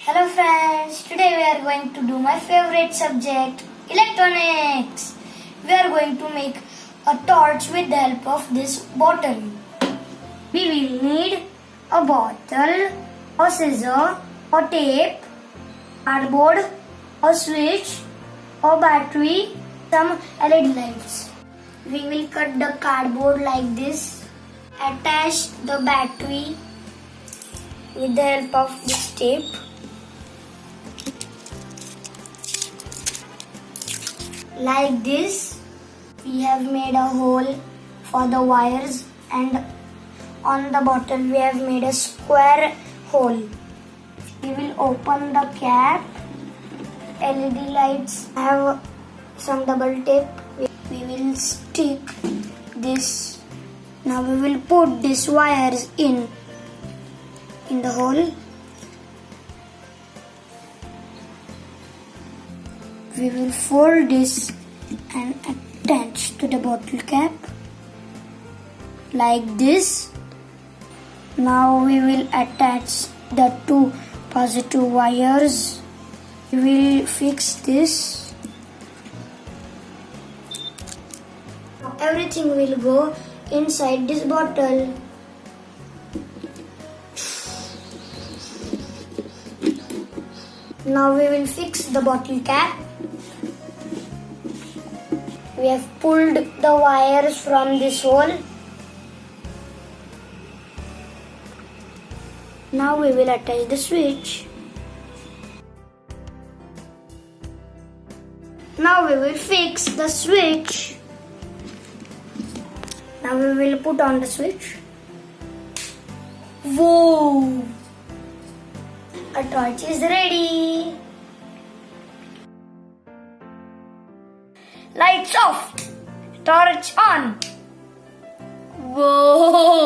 Hello friends, today we are going to do my favorite subject, electronics. We are going to make a torch with the help of this bottle. We will need a bottle, a scissor, a tape, cardboard, a switch, a battery, some LED lights. We will cut the cardboard like this, attach the battery with the help of this tape. Like this, we have made a hole for the wires, and on the bottle we have made a square hole. We will open the cap. LED lights have some double tape. We will stick this. Now we will put these wires in the hole. We will fold this and attach to the bottle cap like this. Now we will attach the two positive wires. We will fix this. Now everything will go inside this bottle. Now we will fix the bottle cap. We have pulled the wires from this hole. Now we will attach the switch. Now we will fix the switch. Now we will put on the switch. Whoa! A torch is ready. Lights off. Torch on. Whoa!